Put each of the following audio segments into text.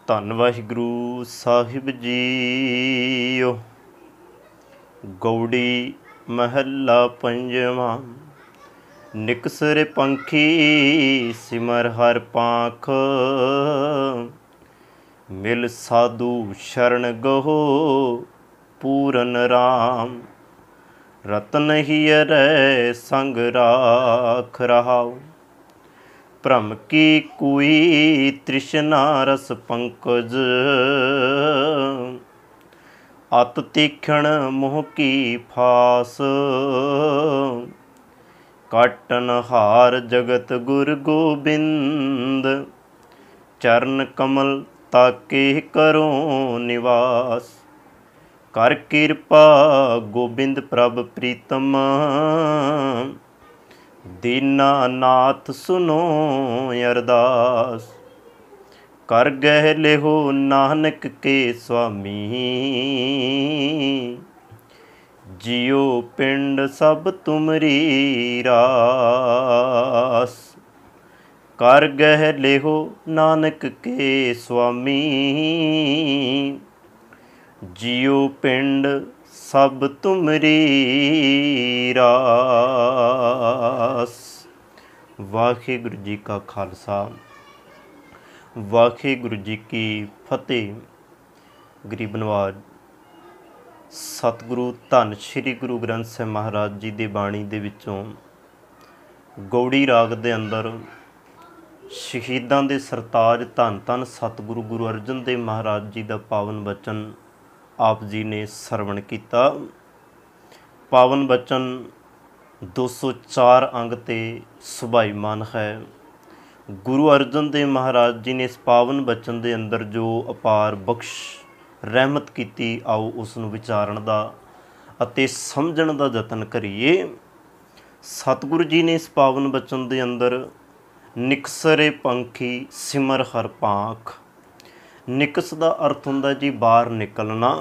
ਧੰਨ ਵਾਹਿਗੁਰੂ ਸਾਹਿਬ ਜੀਓ। ਗੌੜੀ ਮਹੱਲਾ ਪੰਜਵਾਂ। ਨਿਕਸਰ ਪੰਖੀ ਸਿਮਰ ਹਰ ਪਾਖ, ਮਿਲ ਸਾਧੂ ਸ਼ਰਨ ਗਹੋ ਪੂਰਨ ਰਾਮ। ਰਤਨ ਹੀਰੈ ਸੰਗ ਰਾਖ ਰਹਾਉ, ਭ੍ਰਮ ਕੀ ਕੋਈ ਤ੍ਰਿਸ਼ਨਾ ਰਸ ਪੰਕਜ। ਅਤ ਤੀਖਣ ਮੋਹ ਕੀ ਫਾਸ, ਕਾਟਨ ਹਾਰ ਜਗਤ ਗੁਰ ਗੋਬਿੰਦ। ਚਰਨ ਕਮਲ ਤਾਕੇ ਕਰੋ ਨਿਵਾਸ, ਕਰ ਕਿਰਪਾ ਗੋਬਿੰਦ ਪ੍ਰਭ ਪ੍ਰੀਤਮ। ਦੀਨਾਨਾਥ ਸੁਨੋ ਅਰਦਾਸ, ਕਰ ਗਹਿ ਲਿਹੋ ਨਾਨਕ ਕੇ ਸੁਆਮੀ। ਜਿਉ ਪਿੰਡ ਸਭ ਤੁਮਰੀ ਰਾਸ, ਕਰ ਗਹਿ ਲਿਹੋ ਨਾਨਕ ਕੇ ਸੁਆਮੀ। ਜਿਉ ਪਿੰਡ ਸਭ ਤੁਮਰੀ ਰਾਸ। ਵਾਹਿਗੁਰੂ ਜੀ ਕਾ ਖਾਲਸਾ, ਵਾਹਿਗੁਰੂ ਜੀ ਕੀ ਫਤਿਹ। ਗਰੀਬ ਨਵਾਜ ਸਤਿਗੁਰੂ ਧੰਨ ਸ਼੍ਰੀ ਗੁਰੂ ਗ੍ਰੰਥ ਸਾਹਿਬ ਮਹਾਰਾਜ ਜੀ ਦੀ ਬਾਣੀ ਦੇ ਵਿੱਚੋਂ ਗੌੜੀ ਰਾਗ ਦੇ ਅੰਦਰ ਸ਼ਹੀਦਾਂ ਦੇ ਸਰਤਾਜ ਧੰਨ ਧੰਨ ਸਤਿਗੁਰੂ ਗੁਰੂ ਅਰਜਨ ਦੇਵ ਮਹਾਰਾਜ ਜੀ ਦਾ ਪਾਵਨ ਬਚਨ ਆਪ ਜੀ ਨੇ ਸਰਵਣ ਕੀਤਾ। ਪਾਵਨ ਬਚਨ 204 ਅੰਗ ਤੇ ਸੁਭਾਈਮਾਨ ਹੈ। ਗੁਰੂ ਅਰਜਨ ਦੇਵ ਮਹਾਰਾਜ ਜੀ ਨੇ ਇਸ ਪਾਵਨ ਬਚਨ ਦੇ ਅੰਦਰ ਜੋ ਅਪਾਰ ਬਖਸ਼ ਰਹਿਮਤ ਕੀਤੀ, ਆਓ ਉਸ ਨੂੰ ਵਿਚਾਰਨ ਦਾ ਅਤੇ ਸਮਝਣ ਦਾ ਯਤਨ ਕਰੀਏ। ਸਤਿਗੁਰੂ ਜੀ ਨੇ ਇਸ ਪਾਵਨ ਬਚਨ ਦੇ ਅੰਦਰ ਨਿਕਸਰੇ ਪੰਖੀ ਸਿਮਰ ਹਰ ਪਾਖ। ਨਿਕਸ ਦਾ ਅਰਥ ਹੁੰਦਾ ਜੀ ਬਾਹਰ ਨਿਕਲਣਾ।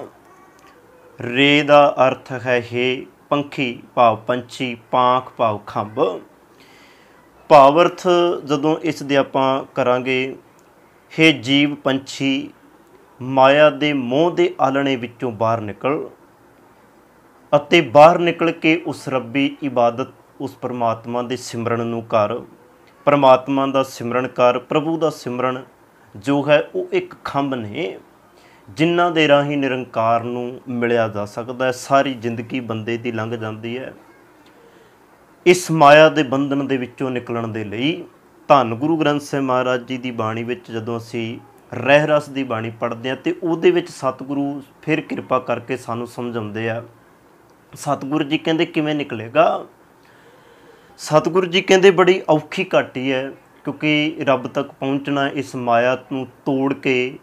ਰੇ ਦਾ ਅਰਥ ਹੈ ਹੇ ਪੰਖੀ ਭਾਵ ਪੰਛੀ, ਪਾਖ ਭਾਵ ਖੰਭ। ਭਾਵ ਅਰਥ ਜਦੋਂ ਇਸ ਦੇ ਆਪਾਂ ਕਰਾਂਗੇ, ਹੇ ਜੀਵ ਪੰਛੀ, ਮਾਇਆ ਦੇ ਮੋਹ ਦੇ ਆਲਣੇ ਵਿੱਚੋਂ ਬਾਹਰ ਨਿਕਲ ਅਤੇ ਬਾਹਰ ਨਿਕਲ ਕੇ ਉਸ ਰੱਬੀ ਇਬਾਦਤ, ਉਸ ਪਰਮਾਤਮਾ ਦੇ ਸਿਮਰਨ ਨੂੰ ਕਰ। ਪਰਮਾਤਮਾ ਦਾ ਸਿਮਰਨ ਕਰ। ਪ੍ਰਭੂ ਦਾ ਸਿਮਰਨ ਜੋ ਹੈ ਉਹ ਇੱਕ ਖੰਭ ਨੇ ਜਿਨ੍ਹਾਂ ਦੇ ਰਾਹੀਂ ਨਿਰੰਕਾਰ ਨੂੰ ਮਿਲਿਆ ਜਾ ਸਕਦਾ ਹੈ। ਸਾਰੀ ਜ਼ਿੰਦਗੀ ਬੰਦੇ ਦੀ ਲੰਘ ਜਾਂਦੀ ਹੈ ਇਸ ਮਾਇਆ ਦੇ ਬੰਧਨ ਦੇ ਵਿੱਚੋਂ ਨਿਕਲਣ ਦੇ ਲਈ। ਧੰਨ ਗੁਰੂ ਗ੍ਰੰਥ ਸਾਹਿਬ ਮਹਾਰਾਜ ਜੀ ਦੀ ਬਾਣੀ ਵਿੱਚ ਜਦੋਂ ਅਸੀਂ ਰਹਿ ਰਸ ਦੀ ਬਾਣੀ ਪੜ੍ਹਦੇ ਹਾਂ ਤੇ ਉਹਦੇ ਵਿੱਚ ਸਤਿਗੁਰੂ ਫਿਰ ਕਿਰਪਾ ਕਰਕੇ ਸਾਨੂੰ ਸਮਝਾਉਂਦੇ ਆ। ਸਤਿਗੁਰੂ ਜੀ ਕਹਿੰਦੇ ਕਿਵੇਂ ਨਿਕਲੇਗਾ? ਸਤਿਗੁਰੂ ਜੀ ਕਹਿੰਦੇ ਬੜੀ ਔਖੀ ਘਾਟੀ ਹੈ, ਕਿਉਂਕਿ ਰੱਬ ਤੱਕ ਪਹੁੰਚਣਾ ਇਸ ਮਾਇਆ ਨੂੰ ਤੋੜ ਕੇ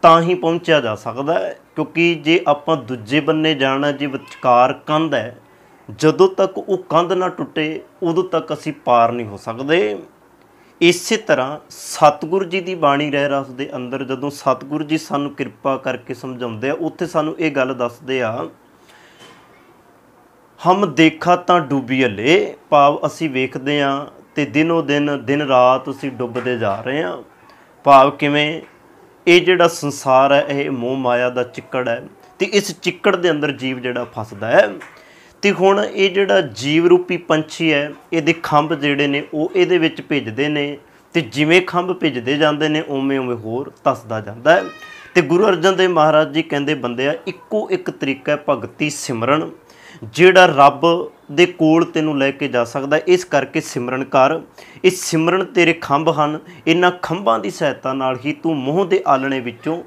ਤਾਂ ਹੀ ਪਹੁੰਚਿਆ ਜਾ ਸਕਦਾ ਹੈ। ਕਿਉਂਕਿ ਜੇ ਆਪਾਂ ਦੂਜੇ ਬੰਨੇ ਜਾਣਾ, ਜੇ ਵਿਚਕਾਰ ਕੰਧ ਹੈ, ਜਦੋਂ ਤੱਕ ਉਹ ਕੰਧ ਨਾ ਟੁੱਟੇ ਉਦੋਂ ਤੱਕ ਅਸੀਂ ਪਾਰ ਨਹੀਂ ਹੋ ਸਕਦੇ। ਇਸੇ ਤਰ੍ਹਾਂ ਸਤਿਗੁਰੂ ਜੀ ਦੀ ਬਾਣੀ ਰਹਿ ਰਸ ਦੇ ਅੰਦਰ ਜਦੋਂ ਸਤਿਗੁਰੂ ਜੀ ਸਾਨੂੰ ਕਿਰਪਾ ਕਰਕੇ ਸਮਝਾਉਂਦੇ ਆ, ਉੱਥੇ ਸਾਨੂੰ ਇਹ ਗੱਲ ਦੱਸਦੇ ਆ, ਹਮ ਦੇਖਾ ਤਾਂ ਡੁੱਬੀ ਹਲੇ, ਭਾਵ ਅਸੀਂ ਵੇਖਦੇ ਹਾਂ ਅਤੇ ਦਿਨੋ ਦਿਨ ਦਿਨ ਰਾਤ ਅਸੀਂ ਡੁੱਬਦੇ ਜਾ ਰਹੇ ਹਾਂ। ਭਾਵ ਕਿਵੇਂ? ਇਹ ਜਿਹੜਾ ਸੰਸਾਰ ਹੈ ਇਹ ਮੋਹ ਮਾਇਆ ਦਾ ਚਿੱਕੜ ਹੈ ਅਤੇ ਇਸ ਚਿੱਕੜ ਦੇ ਅੰਦਰ ਜੀਵ ਜਿਹੜਾ ਫਸਦਾ ਹੈ। ਅਤੇ ਹੁਣ ਇਹ ਜਿਹੜਾ ਜੀਵ ਰੂਪੀ ਪੰਛੀ ਹੈ, ਇਹਦੇ ਖੰਭ ਜਿਹੜੇ ਨੇ ਉਹ ਇਹਦੇ ਵਿੱਚ ਭਿੱਜਦੇ ਨੇ ਅਤੇ ਜਿਵੇਂ ਖੰਭ ਭਿੱਜਦੇ ਜਾਂਦੇ ਨੇ ਉਵੇਂ ਉਵੇਂ ਹੋਰ ਧੱਸਦਾ ਜਾਂਦਾ ਹੈ। ਅਤੇ ਗੁਰੂ ਅਰਜਨ ਦੇਵ ਮਹਾਰਾਜ ਜੀ ਕਹਿੰਦੇ ਬੰਦਿਆ, ਇੱਕੋ ਇੱਕ ਤਰੀਕਾ ਹੈ ਭਗਤੀ ਸਿਮਰਨ, ਜਿਹੜਾ ਰੱਬ ਦੇ ਕੋਲ ਤੈਨੂੰ ਲੈ ਕੇ ਜਾ ਸਕਦਾ। ਇਸ ਕਰਕੇ ਸਿਮਰਨ ਕਰ। ਇਹ ਸਿਮਰਨ ਤੇਰੇ ਖੰਭ ਹਨ। ਇਹਨਾਂ ਖੰਭਾਂ ਦੀ ਸਹਾਇਤਾ ਨਾਲ ਹੀ ਤੂੰ ਮੋਹ ਦੇ ਆਲਣੇ ਵਿੱਚੋਂ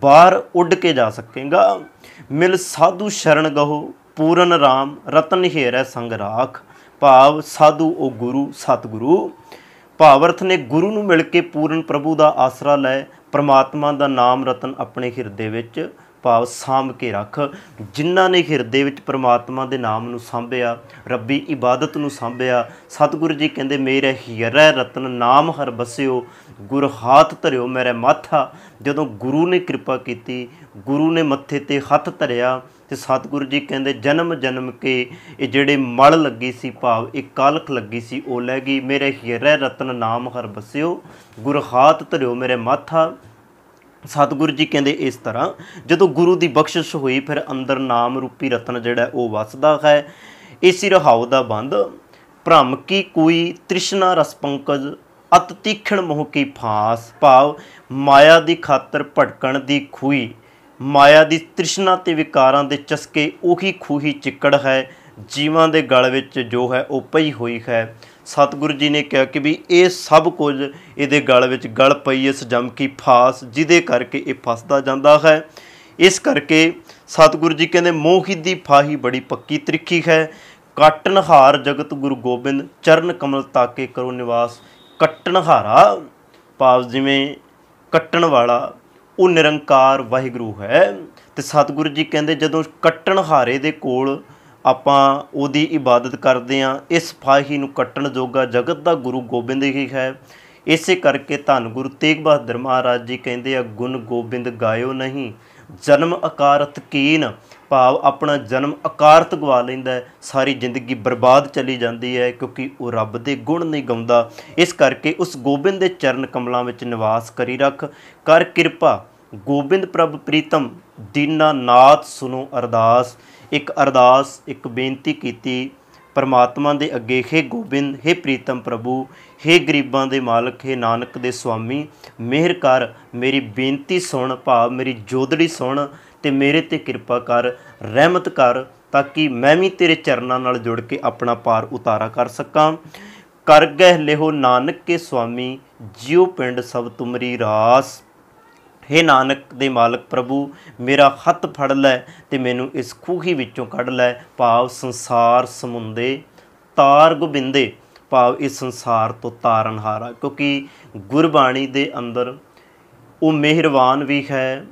ਬਾਹਰ ਉੱਡ ਕੇ ਜਾ ਸਕੇਗਾ। ਮਿਲ ਸਾਧੂ ਸ਼ਰਨ ਗਹੋ ਪੂਰਨ ਰਾਮ, ਰਤਨ ਹੀਰੈ ਸੰਗ ਰਾਖ। ਭਾਵ ਸਾਧੂ ਉਹ ਗੁਰੂ ਸਤਿਗੁਰੂ। ਭਾਵ ਅਰਥ ਨੇ ਗੁਰੂ ਨੂੰ ਮਿਲ ਕੇ ਪੂਰਨ ਪ੍ਰਭੂ ਦਾ ਆਸਰਾ ਲੈ, ਪਰਮਾਤਮਾ ਦਾ ਨਾਮ ਰਤਨ ਆਪਣੇ ਹਿਰਦੇ ਵਿੱਚ ਭਾਵ ਸਾਂਭ ਕੇ ਰੱਖ। ਜਿਨ੍ਹਾਂ ਨੇ ਹਿਰਦੇ ਵਿੱਚ ਪਰਮਾਤਮਾ ਦੇ ਨਾਮ ਨੂੰ ਸਾਂਭਿਆ, ਰੱਬੀ ਇਬਾਦਤ ਨੂੰ ਸਾਂਭਿਆ, ਸਤਿਗੁਰੂ ਜੀ ਕਹਿੰਦੇ ਮੇਰੇ ਹੀਰੈ ਰਤਨ ਨਾਮ ਹਰ ਬਸਿਓ, ਗੁਰ ਹਾਥ ਧਰਿਓ ਮੇਰੇ ਮਾਥਾ। ਜਦੋਂ ਗੁਰੂ ਨੇ ਕਿਰਪਾ ਕੀਤੀ, ਗੁਰੂ ਨੇ ਮੱਥੇ 'ਤੇ ਹੱਥ ਧਰਿਆ ਤੇ ਸਤਿਗੁਰੂ ਜੀ ਕਹਿੰਦੇ ਜਨਮ ਜਨਮ ਕੇ ਇਹ ਜਿਹੜੇ ਮਲ ਲੱਗੀ ਸੀ, ਭਾਵ ਇਹ ਕਾਲਖ ਲੱਗੀ ਸੀ, ਉਹ ਲੈ ਗਈ। ਮੇਰੇ ਹੀਰੇ ਰਤਨ ਨਾਮ ਹਰ ਬਸਿਓ, ਗੁਰ ਹਾਥ ਧਰਿਓ ਮੇਰੇ ਮਾਥਾ। ਸਤਿਗੁਰੂ ਜੀ ਕਹਿੰਦੇ ਇਸ ਤਰ੍ਹਾਂ ਜਦੋਂ ਗੁਰੂ ਦੀ ਬਖਸ਼ਿਸ਼ ਹੋਈ, ਫਿਰ ਅੰਦਰ ਨਾਮ ਰੂਪੀ ਰਤਨ ਜਿਹੜਾ ਉਹ ਵਸਦਾ ਹੈ। ਇਸੀ ਰਹਾਉ ਦਾ ਬੰਦ ਭ੍ਰਮ ਕੀ ਕੋਈ ਤ੍ਰਿਸ਼ਨਾ ਰਸ ਪੰਕਜ, ਅਤ ਤੀਖਣ ਮੋਹ ਕੀ ਫਾਸ, ਭਾਵ ਮਾਇਆ ਦੀ ਖਾਤਰ ਭਟਕਣ ਦੀ ਖੂਹੀ, ਮਾਇਆ ਦੀ ਤ੍ਰਿਸ਼ਨਾ ਤੇ ਵਿਕਾਰਾਂ ਦੇ ਚਸਕੇ, ਉਹੀ ਖੂਹੀ ਚਿੱਕੜ ਹੈ ਜੀਵਾਂ ਦੇ ਗਲ ਵਿੱਚ ਜੋ ਹੈ ਉਹ ਪਈ ਹੋਈ ਹੈ। ਸਤਿਗੁਰੂ ਜੀ ਨੇ ਕਿਹਾ ਕਿ ਵੀ ਇਹ ਸਭ ਕੁਝ ਇਹਦੇ ਗਲ ਵਿੱਚ ਗਲ ਪਈ ਇਸ ਜਮ ਕੀ ਫਾਸ, ਜਿਹਦੇ ਕਰਕੇ ਇਹ ਫਸਦਾ ਜਾਂਦਾ ਹੈ। ਇਸ ਕਰਕੇ ਸਤਿਗੁਰੂ ਜੀ ਕਹਿੰਦੇ ਮੋਹਿ ਦੀ ਫਾਹੀ ਬੜੀ ਪੱਕੀ ਤਰੀਖੀ ਹੈ। ਕੱਟਨਹਾਰ ਜਗਤ ਗੁਰੂ ਗੋਬਿੰਦ, ਚਰਨ ਕਮਲ ਤਾਕੇ ਕਰੋ ਨਿਵਾਸ। ਕੱਟਨਹਾਰਾ ਭਾਵ ਜਿਵੇਂ ਕੱਟਣ ਵਾਲਾ, ਉਹ ਨਿਰੰਕਾਰ ਵਾਹਿਗੁਰੂ ਹੈ। ਤੇ ਸਤਿਗੁਰੂ ਜੀ ਕਹਿੰਦੇ ਜਦੋਂ ਕੱਟਣਹਾਰੇ ਦੇ ਕੋਲ ਆਪਾਂ ਉਹਦੀ ਇਬਾਦਤ ਕਰਦੇ ਹਾਂ, ਇਸ ਫਾਹੀ ਨੂੰ ਕੱਟਣ ਜੋਗਾ ਜਗਤ ਦਾ ਗੁਰੂ ਗੋਬਿੰਦ ਹੀ ਹੈ। ਇਸੇ ਕਰਕੇ ਧੰਨ ਗੁਰੂ ਤੇਗ ਬਹਾਦਰ ਮਹਾਰਾਜ ਜੀ ਕਹਿੰਦੇ ਆ, ਗੁਣ ਗੋਬਿੰਦ ਗਾਇਓ ਨਹੀਂ, ਜਨਮ ਅਕਾਰਤ ਕੀਨ, ਭਾਵ ਆਪਣਾ ਜਨਮ ਅਕਾਰਤ ਗਵਾ ਲੈਂਦਾ, ਸਾਰੀ ਜ਼ਿੰਦਗੀ ਬਰਬਾਦ ਚਲੀ ਜਾਂਦੀ ਹੈ, ਕਿਉਂਕਿ ਉਹ ਰੱਬ ਦੇ ਗੁਣ ਨਹੀਂ ਗਾਉਂਦਾ। ਇਸ ਕਰਕੇ ਉਸ ਗੋਬਿੰਦ ਦੇ ਚਰਨ ਕਮਲਾਂ ਵਿੱਚ ਨਿਵਾਸ ਕਰੀ ਰੱਖ, ਕਰ ਕਿਰਪਾ ਗੋਬਿੰਦ ਪ੍ਰਭ ਪ੍ਰੀਤਮ, ਦੀਨਾ ਨਾਥ ਸੁਨੋ ਅਰਦਾਸ। ਇੱਕ ਅਰਦਾਸ, ਇੱਕ ਬੇਨਤੀ ਕੀਤੀ ਪਰਮਾਤਮਾ ਦੇ ਅੱਗੇ, ਹੇ ਗੋਬਿੰਦ, ਹੇ ਪ੍ਰੀਤਮ ਪ੍ਰਭੂ, ਹੇ ਗਰੀਬਾਂ ਦੇ ਮਾਲਕ, ਹੇ ਨਾਨਕ ਦੇ ਸੁਆਮੀ, ਮਿਹਰ ਕਰ, ਮੇਰੀ ਬੇਨਤੀ ਸੁਣ, ਭਾਵ ਮੇਰੀ ਜੋਦੜੀ ਸੁਣ ਤੇ ਮੇਰੇ ਤੇ ਕਿਰਪਾ ਕਰ, ਰਹਿਮਤ ਕਰ, ਤਾਂ ਕਿ ਮੈਂ ਵੀ ਤੇਰੇ ਚਰਨਾਂ ਨਾਲ ਜੁੜ ਕੇ ਆਪਣਾ ਭਾਰ ਉਤਾਰਾ ਕਰ ਸਕਾਂ। ਕਰ ਗਹਿ ਲਿਹੋ ਨਾਨਕ ਕੇ ਸੁਆਮੀ, ਜਿਉ ਪਿੰਡ ਸਭ ਤੁਮਰੀ ਰਾਸ। ਹੇ ਨਾਨਕ ਦੇ ਮਾਲਕ ਪ੍ਰਭੂ, ਮੇਰਾ ਹੱਥ ਫੜ ਲੈ ਤੇ ਮੈਨੂੰ ਇਸ ਖੂਹੀ ਵਿੱਚੋਂ ਕੱਢ ਲੈ, ਭਾਵ ਸੰਸਾਰ ਸਮੁੰਦੇ ਤਾਰ ਗੋਬਿੰਦੇ, ਭਾਵ ਇਸ ਸੰਸਾਰ ਤੋਂ ਤਾਰਨਹਾਰਾ। ਕਿਉਂਕਿ ਗੁਰਬਾਣੀ ਦੇ ਅੰਦਰ ਉਹ ਮਿਹਰਬਾਨ ਵੀ ਹੈ,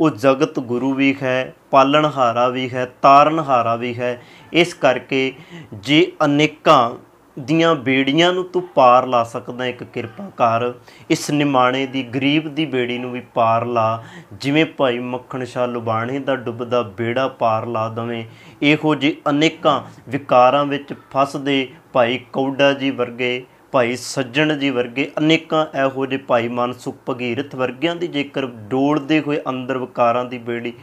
ਉਹ ਜਗਤ ਗੁਰੂ ਵੀ ਹੈ, ਪਾਲਣਹਾਰਾ ਵੀ ਹੈ, ਤਾਰਨਹਾਰਾ ਵੀ ਹੈ। ਇਸ ਕਰਕੇ ਜੇ ਅਨੇਕਾਂ ਦੀਆਂ ਬੇੜੀਆਂ ਨੂੰ ਤੂੰ ਪਾਰ ਲਾ ਸਕਦਾ, ਇੱਕ ਕਿਰਪਾ ਕਰ, ਇਸ ਨਿਮਾਣੇ ਦੀ ਗਰੀਬ ਦੀ ਬੇੜੀ ਨੂੰ ਵੀ ਪਾਰ ਲਾ, ਜਿਵੇਂ ਭਾਈ ਮੱਖਣ ਸ਼ਾਹ ਲੁਬਾਣੇ ਦਾ ਡੁੱਬਦਾ ਬੇੜਾ ਪਾਰ ਲਾ ਦਵੇਂ। ਇਹੋ ਜਿਹੇ ਅਨੇਕਾਂ ਵਿਕਾਰਾਂ ਵਿੱਚ ਫਸਦੇ ਭਾਈ ਕੌਡਾ ਜੀ ਵਰਗੇ, ਭਾਈ ਸੱਜਣ ਜੀ ਵਰਗੇ, ਅਨੇਕਾਂ ਇਹੋ ਜਿਹੇ ਭਾਈ ਮਨਸੁਖ ਭਗੀਰਥ ਵਰਗਿਆਂ ਦੀ ਜੇਕਰ ਡੋਲਦੇ ਹੋਏ ਅੰਦਰ ਵਿਕਾਰਾਂ ਦੀ ਬੇੜੀ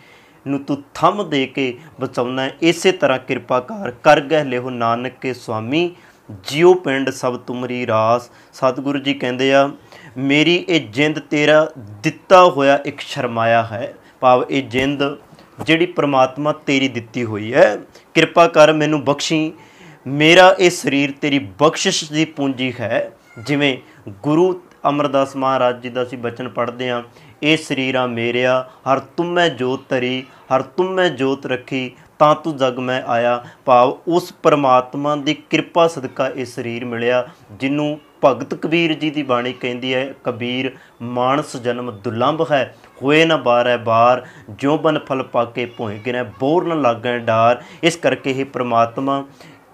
ਨੂੰ ਤੂੰ ਥੰਮ ਦੇ ਕੇ ਬਚਾਉਣਾ, ਇਸੇ ਤਰ੍ਹਾਂ ਕਿਰਪਾ ਕਰ ਗਹਿ ਲਿਹੋ ਨਾਨਕ ਕੇ ਸੁਆਮੀ, ਜਿਉ ਪਿੰਡ ਸਭ ਤੁਮਰੀ ਰਾਸ। ਸਤਿਗੁਰੂ ਜੀ ਕਹਿੰਦੇ ਆ, ਮੇਰੀ ਇਹ ਜਿੰਦ ਤੇਰਾ ਦਿੱਤਾ ਹੋਇਆ ਇੱਕ ਸ਼ਰਮਾਇਆ ਹੈ, ਭਾਵ ਇਹ ਜਿੰਦ ਜਿਹੜੀ ਪ੍ਰਮਾਤਮਾ ਤੇਰੀ ਦਿੱਤੀ ਹੋਈ ਹੈ, ਕਿਰਪਾ ਕਰ ਮੈਨੂੰ ਬਖਸ਼ੀ। ਮੇਰਾ ਇਹ ਸਰੀਰ ਤੇਰੀ ਬਖਸ਼ਿਸ਼ ਦੀ ਪੂੰਜੀ ਹੈ। ਜਿਵੇਂ ਗੁਰੂ ਅਮਰਦਾਸ ਮਹਾਰਾਜ ਜੀ ਦਾ ਅਸੀਂ ਬਚਨ ਪੜ੍ਹਦੇ ਹਾਂ, ਇਹ ਸਰੀਰਾ ਮੇਰਿਆ ਹਰ ਤੁਮੈ ਜੋਤ ਧਰੀ, ਹਰ ਤੁਮੈ ਜੋਤ ਰੱਖੀ, ਤਾਂ ਤੂੰ ਜਗ ਮੈਂ ਆਇਆ, ਭਾਵ ਉਸ ਪਰਮਾਤਮਾ ਦੀ ਕਿਰਪਾ ਸਦਕਾ ਇਹ ਸਰੀਰ ਮਿਲਿਆ, ਜਿਹਨੂੰ ਭਗਤ ਕਬੀਰ ਜੀ ਦੀ ਬਾਣੀ ਕਹਿੰਦੀ ਹੈ, ਕਬੀਰ ਮਾਨਸ ਜਨਮ ਦੁਲੰਭ ਹੈ, ਹੋਏ ਨਾ ਬਾਰੈ ਬਾਰ, ਜਿਉ ਬਨ ਫਲ ਪਾਕੇ ਭੋਏ ਗਿਰੈ, ਬੋਰ ਨਾ ਲਾਗੈ ਡਾਰ। ਇਸ ਕਰਕੇ ਇਹ ਪ੍ਰਮਾਤਮਾ,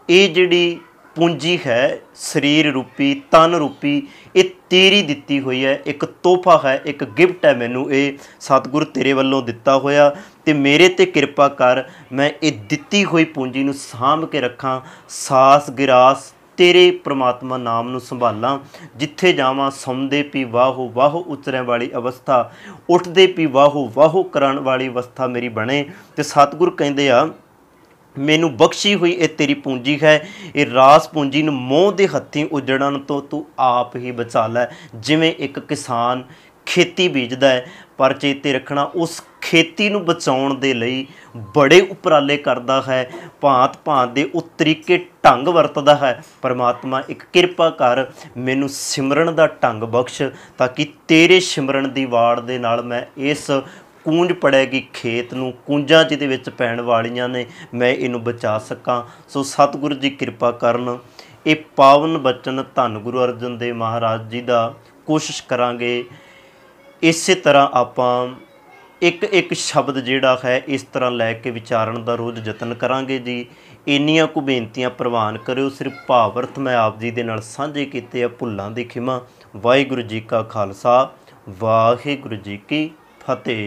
ਇਹ ਜਿਹੜੀ ਪੂੰਜੀ ਹੈ ਸਰੀਰ ਰੂਪੀ, ਤਨ ਰੂਪੀ, ਇਹ ਤੇਰੀ ਦਿੱਤੀ ਹੋਈ ਹੈ, ਇੱਕ ਤੋਹਫਾ ਹੈ, ਇੱਕ ਗਿਫਟ ਹੈ, ਮੈਨੂੰ ਇਹ ਸਤਿਗੁਰ ਤੇਰੇ ਵੱਲੋਂ ਦਿੱਤਾ ਹੋਇਆ, ਤੇ ਮੇਰੇ ਤੇ ਕਿਰਪਾ ਕਰ, ਮੈਂ ਇਹ ਦਿੱਤੀ ਹੋਈ ਪੂੰਜੀ ਨੂੰ ਸਾਂਭ ਕੇ ਰੱਖਾਂ, ਸਾਸ ਗਿਰਾਸ ਤੇਰੇ ਪ੍ਰਮਾਤਮਾ ਨਾਮ ਨੂੰ ਸੰਭਾਲਾਂ। ਜਿੱਥੇ ਜਾਵਾਂ ਸੌਂਦੇ ਪੀ ਵਾਹੋ ਵਾਹੋ ਉਚਰਿਆਂ ਵਾਲੀ ਅਵਸਥਾ, ਉੱਠਦੇ ਪੀ ਵਾਹੋ ਵਾਹੋ ਕਰਨ ਵਾਲੀ ਅਵਸਥਾ ਮੇਰੀ ਬਣੇ। ਤੇ ਸਤਿਗੁਰ ਕਹਿੰਦੇ ਆ, ਮੈਨੂੰ ਬਖਸ਼ੀ ਹੋਈ ਇਹ ਤੇਰੀ ਪੂੰਜੀ ਹੈ, ਇਹ ਰਾਸ ਪੂੰਜੀ ਨੂੰ ਮੋਹ ਦੇ ਹੱਥੀਂ ਉਜੜਨ ਤੋਂ ਤੂੰ ਆਪ ਹੀ ਬਚਾ ਲੈ। ਜਿਵੇਂ ਇੱਕ ਕਿਸਾਨ ਖੇਤੀ ਬੀਜਦਾ ਹੈ, ਪਰ ਚੇਤੇ ਰੱਖਣਾ ਉਸ ਖੇਤੀ ਨੂੰ ਬਚਾਉਣ ਦੇ ਲਈ ਬੜੇ ਉਪਰਾਲੇ ਕਰਦਾ ਹੈ, ਭਾਂਤ ਭਾਂਤ ਦੇ ਉਹ ਤਰੀਕੇ ਢੰਗ ਵਰਤਦਾ ਹੈ। ਪਰਮਾਤਮਾ ਇੱਕ ਕਿਰਪਾ ਕਰ, ਮੈਨੂੰ ਸਿਮਰਨ ਦਾ ਢੰਗ ਬਖਸ਼, ਤਾਂ ਕਿ ਤੇਰੇ ਸਿਮਰਨ ਦੀ ਵਾੜ ਦੇ ਨਾਲ ਮੈਂ ਇਸ ਕੂੰਜ ਪੜੇਗੀ ਖੇਤ ਨੂੰ, ਕੂੰਜਾਂ ਜਿਹਦੇ ਵਿੱਚ ਪੈਣ ਵਾਲੀਆਂ ਨੇ, ਮੈਂ ਇਹਨੂੰ ਬਚਾ ਸਕਾਂ। ਸੋ ਸਤਿਗੁਰੂ ਜੀ ਕਿਰਪਾ ਕਰਨ। ਇਹ ਪਾਵਨ ਬਚਨ ਧੰਨ ਗੁਰੂ ਅਰਜਨ ਦੇਵ ਮਹਾਰਾਜ ਜੀ ਦਾ ਕੋਸ਼ਿਸ਼ ਕਰਾਂਗੇ ਇਸੇ ਤਰ੍ਹਾਂ ਆਪਾਂ ਇੱਕ ਇੱਕ ਸ਼ਬਦ ਜਿਹੜਾ ਹੈ ਇਸ ਤਰ੍ਹਾਂ ਲੈ ਕੇ ਵਿਚਾਰਨ ਦਾ ਰੋਜ਼ ਯਤਨ ਕਰਾਂਗੇ ਜੀ। ਇੰਨੀਆਂ ਕੁ ਬੇਨਤੀਆਂ ਪ੍ਰਵਾਨ ਕਰਿਓ। ਸਿਰਫ ਭਾਵ ਅਰਥ ਮੈਂ ਆਪ ਜੀ ਦੇ ਨਾਲ ਸਾਂਝੇ ਕੀਤੇ ਆ, ਭੁੱਲਾਂ ਦੀ ਖਿਮਾ। ਵਾਹਿਗੁਰੂ ਜੀ ਕਾ ਖਾਲਸਾ, ਵਾਹਿਗੁਰੂ ਜੀ ਕੀ ਫਤਿਹ।